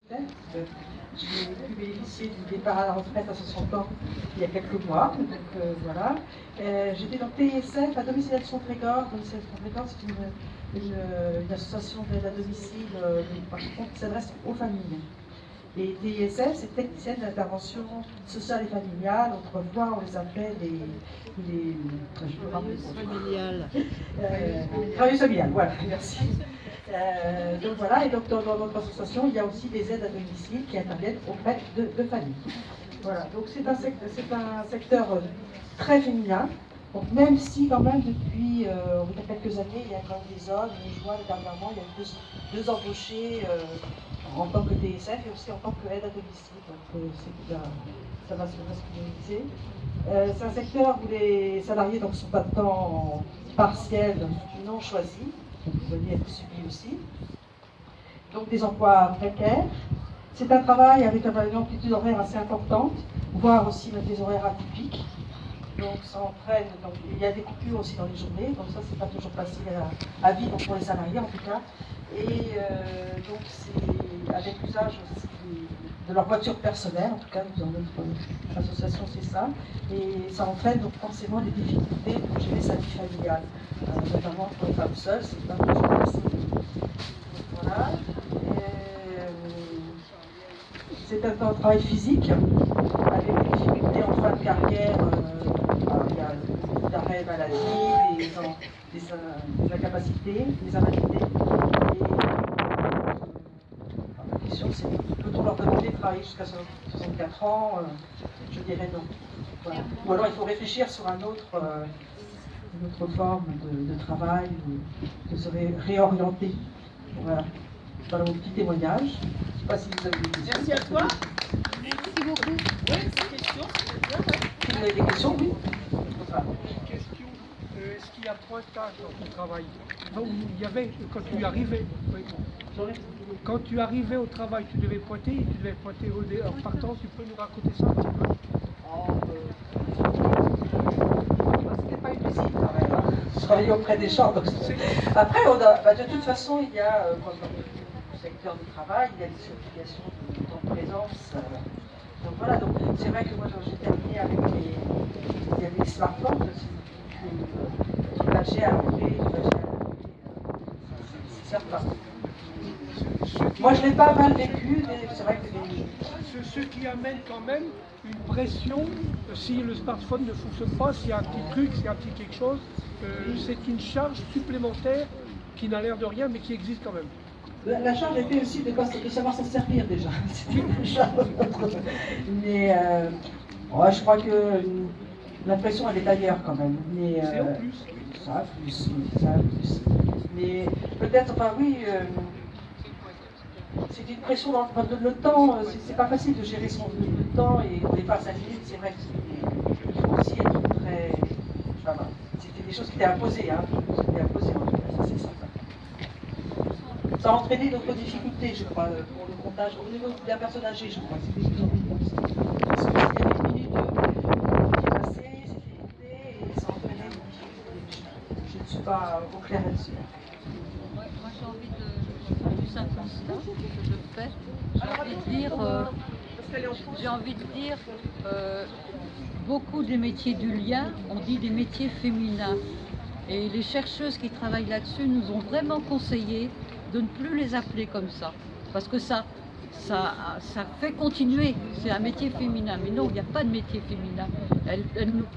J'ai pu bénéficier du départ à la retraite à 60 ans il y a quelques mois. Donc voilà. J'étais dans TSF à Domiciliation Trégor. Domiciliation Trégor, c'est une association d'aide à domicile par contre, qui s'adresse aux familles. Et TISF, c'est technicienne d'intervention sociale et familiale. Autrefois, on les appelait les travailleuses familiales. Travailleuses familiales, voilà, merci. Donc voilà, et donc dans notre association, il y a aussi des aides à domicile qui interviennent auprès de familles. Voilà, donc c'est un secteur très féminin. Donc même si quand même depuis il y a quelques années, il y a quand même des hommes, et je vois dernièrement, il y a deux embauchés en tant que TSF et aussi en tant qu'aide à domicile. Donc ça va se masculiniser. C'est un secteur où les salariés donc, sont à temps partiel, non choisis. Donc vous voyez, être subis aussi. Donc des emplois précaires. C'est un travail avec une amplitude horaire assez importante, voire aussi même des horaires atypiques. Donc ça entraîne, donc il y a des coupures aussi dans les journées, donc ça c'est pas toujours facile à vivre pour les salariés en tout cas. Et donc c'est avec l'usage aussi de leur voiture personnelle, en tout cas dans notre association c'est ça, et ça entraîne donc forcément des difficultés pour gérer sa vie familiale, notamment pour les femmes seules, c'est pas toujours facile. Voilà. C'est un travail physique, avec des difficultés en fin de carrière. Il y a des arrêts maladie, des incapacités, des invalidités. Et la question c'est, peut-on leur demander de travailler jusqu'à 64 ans Je dirais non. Voilà. Ou alors il faut réfléchir sur une autre forme de travail, de se réorienter. Voilà. Voilà mon petit témoignage. Je ne sais pas si vous avez des questions. Merci à toi. Merci beaucoup. Oui, des questions, c'est bien. Si vous avez des questions, oui. Voilà. Une question, est-ce qu'il y a pointage dans ton travail? Il y avait, quand tu arrivais, oui. Quand tu arrivais au travail, tu devais pointer en partant, tu peux nous raconter ça un petit peu? C'était pas une usine quand même. Hein. Je travaillais auprès des gens. Donc... Après, de toute façon, il y a, comme dans le secteur du travail, il y a des obligations de temps de présence. Donc voilà, donc c'est vrai que moi j'ai terminé avec il y avait des smartphones, tu badgeais à l'entrée, c'est certain. Moi je l'ai pas mal vécu, mais c'est vrai que ce qui amène quand même une pression, si le smartphone ne fonctionne pas, s'il y a un petit truc, s'il y a un petit quelque chose, c'est une charge supplémentaire qui n'a l'air de rien, mais qui existe quand même. La charge était aussi de savoir s'en servir déjà. C'était une charge. Mais ouais, je crois que la pression elle est ailleurs quand même. Mais, c'est en plus. Ça a plus. Mais peut-être, enfin oui, c'est une pression dans le temps. C'est pas facile de gérer le temps et on n'est pas à 5 minutes. C'est vrai qu'il faut aussi être très. Enfin, voilà. C'était des choses qui étaient imposées. Hein. C'était imposé en tout cas, ça c'est certain. Ça a entraîné d'autres difficultés, je crois, pour le comptage. Au niveau de la personne âgée, je crois, c'était plus en plus. Parce qu'il y avait une minute qui passait, c'était écouté, et ça entraînait des difficultés. Je ne suis pas au clair là-dessus. Moi j'ai envie de faire un constat que je fais. J'ai envie de dire, beaucoup des métiers du lien, on dit des métiers féminins. Et les chercheuses qui travaillent là-dessus nous ont vraiment conseillé de ne plus les appeler comme ça. Parce que ça fait continuer. C'est un métier féminin. Mais non, il n'y a pas de métier féminin. Elle nous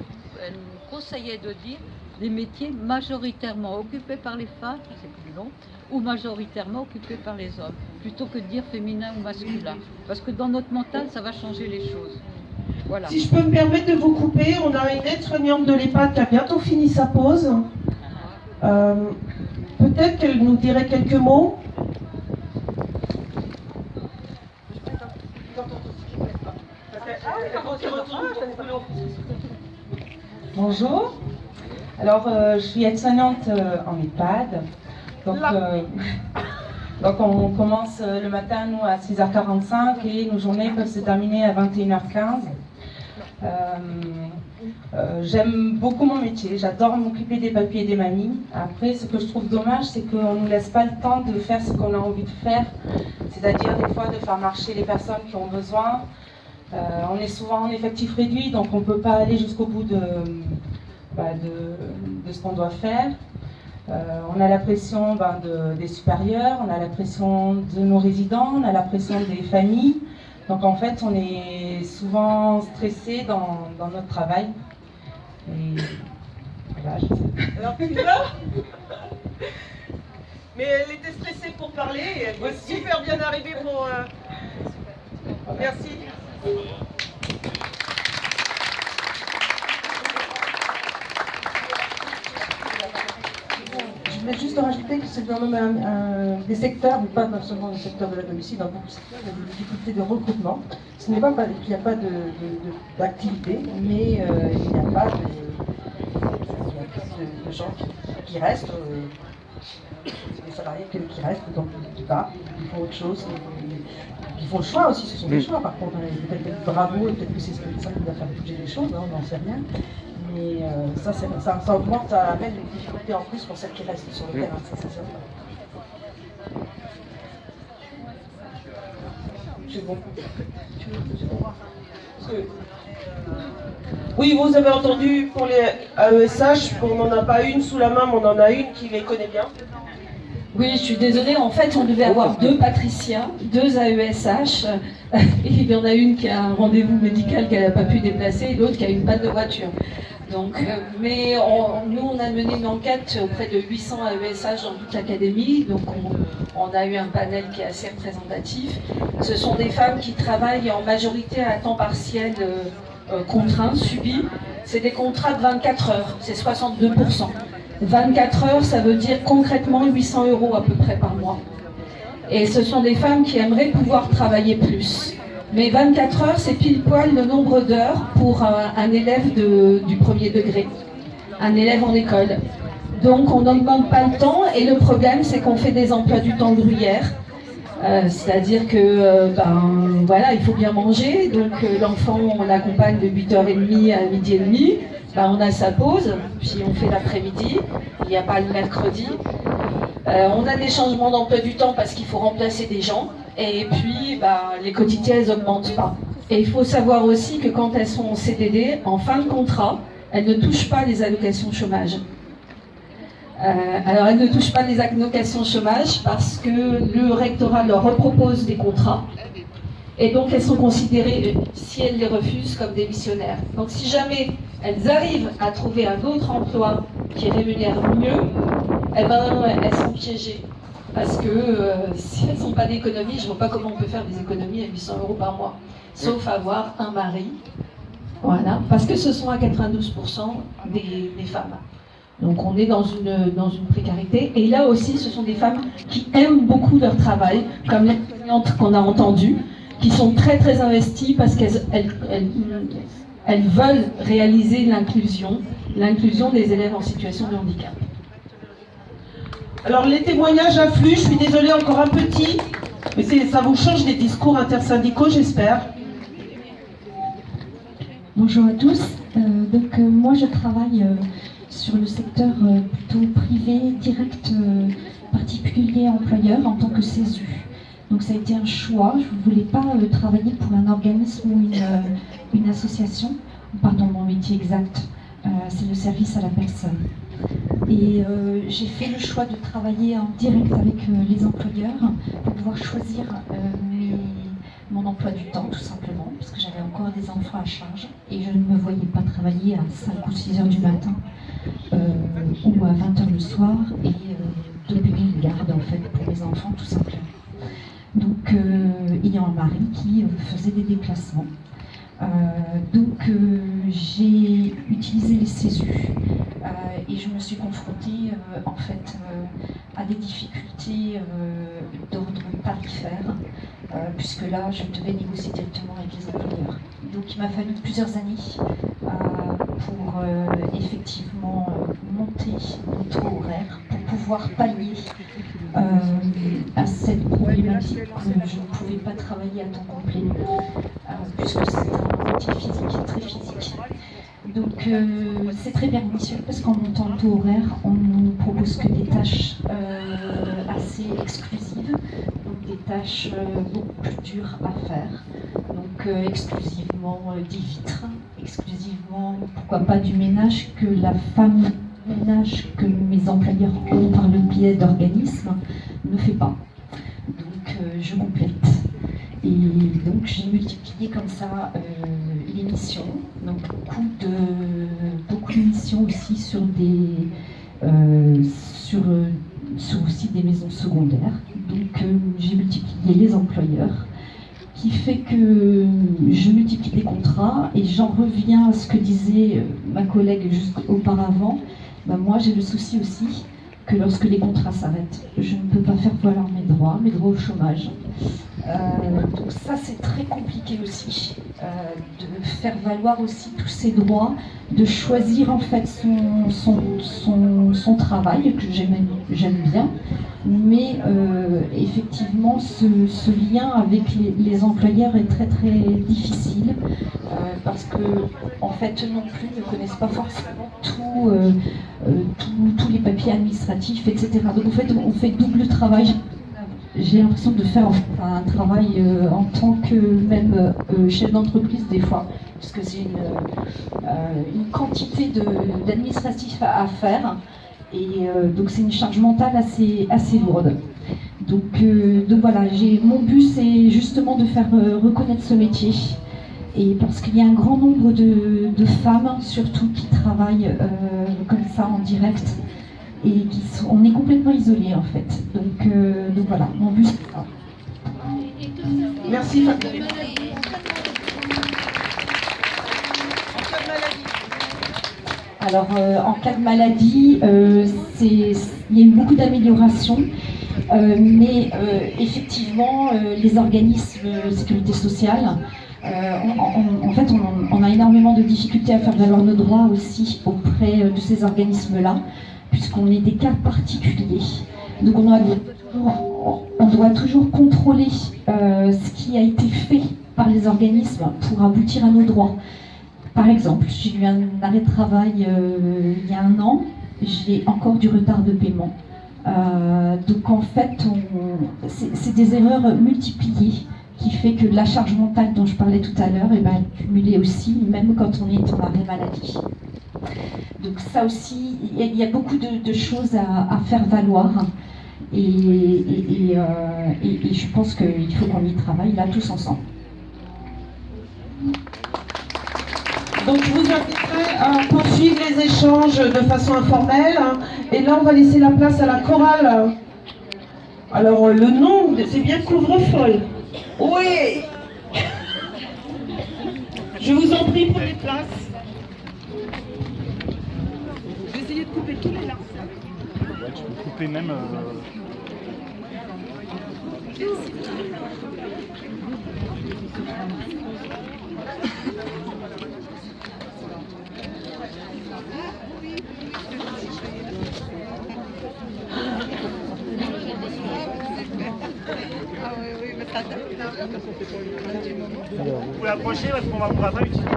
conseillait de dire des métiers majoritairement occupés par les femmes, c'est plus long, ou majoritairement occupés par les hommes, plutôt que de dire féminin ou masculin. Parce que dans notre mental, ça va changer les choses. Voilà. Si je peux me permettre de vous couper, on a une aide-soignante de l'EHPAD qui a bientôt fini sa pause. Peut-être qu'elle nous dirait quelques mots. Bonjour. Alors, je suis aide-soignante en EHPAD. Donc on commence le matin, nous, à 6h45 et nos journées peuvent se terminer à 21h15. J'aime beaucoup mon métier, j'adore m'occuper des papis et des mamies. Après, ce que je trouve dommage, c'est qu'on ne nous laisse pas le temps de faire ce qu'on a envie de faire, c'est-à-dire des fois de faire marcher les personnes qui ont besoin. On est souvent en effectif réduit, donc on ne peut pas aller jusqu'au bout de ce qu'on doit faire. On a la pression des supérieurs, on a la pression de nos résidents, on a la pression des familles. Donc en fait, on est souvent stressé dans notre travail. Et voilà, je sais. Alors tu vois. Mais elle était stressée pour parler, et elle est super bien arrivée pour... Merci. Je voulais juste rajouter que c'est quand même des secteurs, mais pas seulement le secteur de la domicile, dans beaucoup de secteurs, il y a des difficultés de recrutement. Ce n'est pas qu'il n'y a pas d'activité, mais il n'y a pas de gens qui restent, des salariés qui restent, donc qui partent, qui font autre chose, qui font le choix aussi, ce sont des choix. Par contre, peut-être bravo, et peut-être que c'est ça qui va faire bouger les choses, on n'en sait rien. Mais ça augmente, ça amène une difficulté en plus pour celles qui restent sur le terrain, ça c'est certain. C'est bon. Oui, vous avez entendu pour les AESH, on n'en a pas une sous la main, mais on en a une qui les connaît bien. Oui, je suis désolée, en fait, on devait avoir 2 Patricia, 2 AESH, et il y en a une qui a un rendez-vous médical qu'elle n'a pas pu déplacer, et l'autre qui a une panne de voiture. Donc, mais nous, on a mené une enquête auprès de 800 AESH dans toute l'académie, donc on a eu un panel qui est assez représentatif. Ce sont des femmes qui travaillent en majorité à temps partiel contraint, subi. C'est des contrats de 24 heures, c'est 62%. 24 heures, ça veut dire concrètement 800 € à peu près par mois. Et ce sont des femmes qui aimeraient pouvoir travailler plus. Mais 24 heures, c'est pile poil le nombre d'heures pour un élève du premier degré, un élève en école. Donc on n'augmente pas le temps et le problème c'est qu'on fait des emplois du temps gruyère. C'est-à-dire que voilà, il faut bien manger, donc l'enfant on l'accompagne de 8h30 à 12h30, on a sa pause, puis on fait l'après-midi, il n'y a pas le mercredi. On a des changements d'emploi du temps parce qu'il faut remplacer des gens, et puis les quotidiens elles n'augmentent pas. Et il faut savoir aussi que quand elles sont en CDD, en fin de contrat, elles ne touchent pas les allocations chômage. Alors elles ne touchent pas les allocations chômage parce que le rectorat leur repropose des contrats et donc elles sont considérées, si elles les refusent, comme démissionnaires. Donc si jamais elles arrivent à trouver un autre emploi qui rémunère mieux, elles sont piégées. Parce que si elles n'ont pas d'économie, je ne vois pas comment on peut faire des économies à 800 € par mois, sauf avoir un mari. Voilà, parce que ce sont à 92% des femmes. Donc on est dans une précarité. Et là aussi, ce sont des femmes qui aiment beaucoup leur travail, comme les enseignantes qu'on a entendues, qui sont très très investies parce qu'elles veulent réaliser l'inclusion des élèves en situation de handicap. Alors les témoignages affluent, je suis désolée, encore un petit, mais ça vous change des discours intersyndicaux, j'espère. Bonjour à tous. Moi je travaille sur le secteur plutôt privé, direct, particulier employeur en tant que CESU. Donc ça a été un choix, je ne voulais pas travailler pour un organisme ou une association. Pardon, mon métier exact, c'est le service à la personne. Et j'ai fait le choix de travailler en direct avec les employeurs pour pouvoir choisir mon emploi du temps, tout simplement, parce que j'avais encore des enfants à charge et je ne me voyais pas travailler à 5 ou 6 heures du matin ou à 20 heures le soir et donner une garde en fait pour mes enfants, tout simplement. Donc, ayant un mari qui faisait des déplacements. J'ai utilisé les CESU et je me suis confrontée en fait à des difficultés d'ordre tarifaire puisque là je devais négocier directement avec les employeurs. Donc il m'a fallu plusieurs années pour effectivement monter le taux horaire pour pouvoir pallier à cette problématique que je ne pouvais pas travailler à temps complet puisque c'est métier physique, très physique. Donc c'est très pernicieux parce qu'en montant le taux horaire, on nous propose que des tâches assez exclusives, donc des tâches beaucoup plus dures à faire. Donc exclusivement des vitres, exclusivement, pourquoi pas du ménage que la femme ménage que mes employeurs ont par le biais d'organismes ne fait pas. Donc je complète. Et donc j'ai multiplié comme ça les missions, donc beaucoup de missions aussi sur aussi des maisons secondaires. Donc j'ai multiplié les employeurs, qui fait que je multiplie les contrats et j'en reviens à ce que disait ma collègue juste auparavant. Ben moi j'ai le souci aussi que lorsque les contrats s'arrêtent, je ne peux pas faire valoir mes droits au chômage. Donc ça c'est très compliqué aussi, de faire valoir aussi tous ces droits, de choisir en fait son travail, que j'aime bien, mais effectivement ce lien avec les employeurs est très très difficile, parce que en fait non plus ne connaissent pas forcément tous les papiers administratifs, etc. Donc en fait on fait double travail. J'ai l'impression de faire un travail en tant que même chef d'entreprise des fois, parce que j'ai une quantité d'administratifs à faire, et donc c'est une charge mentale assez lourde. Donc voilà, mon but c'est justement de faire reconnaître ce métier, et parce qu'il y a un grand nombre de femmes surtout qui travaillent comme ça en direct, et on est complètement isolés en fait. Donc voilà, mon but c'est ça. Merci Fabien. Alors en cas de maladie, il y a eu beaucoup d'améliorations, mais effectivement les organismes de sécurité sociale, en fait on a énormément de difficultés à faire valoir nos droits aussi auprès de ces organismes-là, puisqu'on est des cas particuliers. Donc on doit toujours contrôler ce qui a été fait par les organismes pour aboutir à nos droits. Par exemple, j'ai eu un arrêt de travail il y a 1 an, j'ai encore du retard de paiement. Donc en fait, c'est des erreurs multipliées qui fait que la charge mentale dont je parlais tout à l'heure est cumulée aussi, même quand on est en arrêt maladie. Donc ça aussi, il y a beaucoup de choses à faire valoir, et je pense qu'il faut qu'on y travaille là tous ensemble. Donc je vous inviterai à poursuivre les échanges de façon informelle, et là on va laisser la place à la chorale. Alors le nom, c'est bien Couvre-feu. Oui. Je vous en prie, prenez place. Je vais essayer de couper tous les larmes. Ouais, tu peux couper même. Vous l'approchez parce qu'on va vous pas utiliser le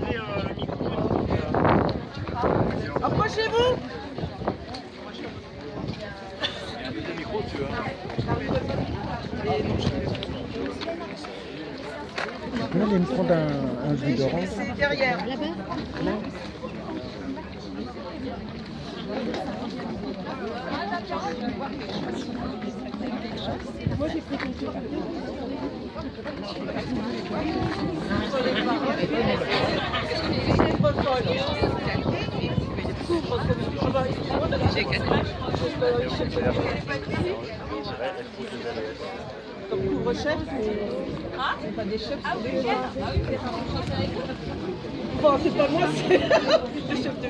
micro. Approchez-vous. Le micro, tu veux. Là, il me prend un jus d'orange. C'est derrière. Moi j'ai pris ton tour. Comme couvre-chef, c'est pas des chefs. Ah oui, bon, c'est pas moi, c'est le chef de